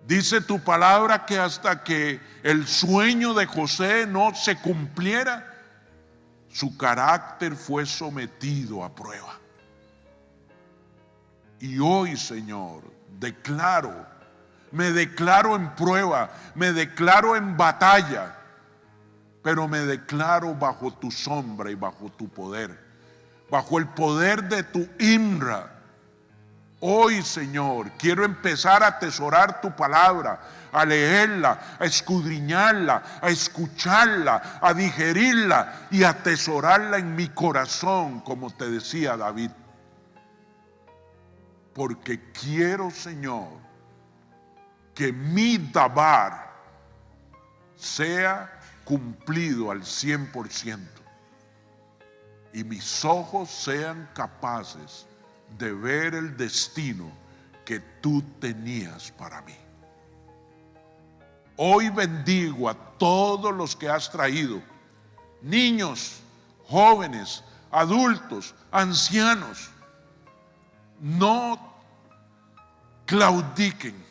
Dice tu palabra que hasta que el sueño de José no se cumpliera, su carácter fue sometido a prueba. Y hoy, Señor, me declaro en prueba, me declaro en batalla, pero me declaro bajo tu sombra y bajo tu poder, bajo el poder de tu Imra. Hoy, Señor, quiero empezar a atesorar tu palabra, a leerla, a escudriñarla, a escucharla, a digerirla y a atesorarla en mi corazón, como te decía David. Porque quiero, Señor, que mi dabar sea cumplido al 100% y mis ojos sean capaces de ver el destino que tú tenías para mí. Hoy bendigo a todos los que has traído, niños, jóvenes, adultos, ancianos. No claudiquen,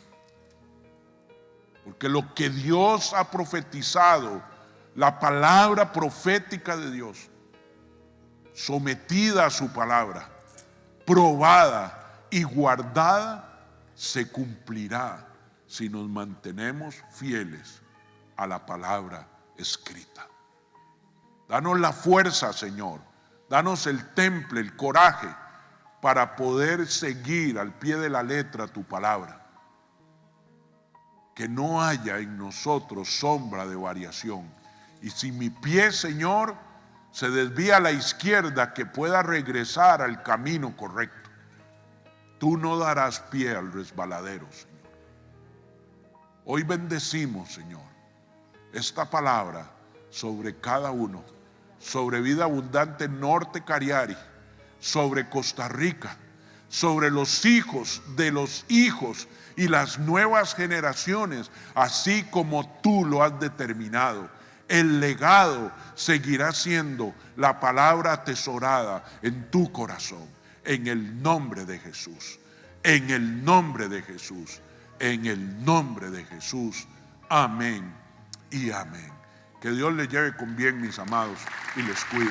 porque lo que Dios ha profetizado, la palabra profética de Dios, sometida a su palabra, probada y guardada, se cumplirá si nos mantenemos fieles a la palabra escrita. Danos la fuerza, Señor, danos el temple, el coraje para poder seguir al pie de la letra tu palabra. Que no haya en nosotros sombra de variación. Y si mi pie, Señor, se desvía a la izquierda, que pueda regresar al camino correcto. Tú no darás pie al resbaladero, Señor. Hoy bendecimos, Señor, esta palabra sobre cada uno, sobre Vida Abundante Norte Cariari, sobre Costa Rica, sobre los hijos de los hijos y las nuevas generaciones, así como tú lo has determinado. El legado seguirá siendo la palabra atesorada en tu corazón, en el nombre de Jesús, en el nombre de Jesús, en el nombre de Jesús. Amén y amén. Que Dios les lleve con bien, mis amados, y les cuide.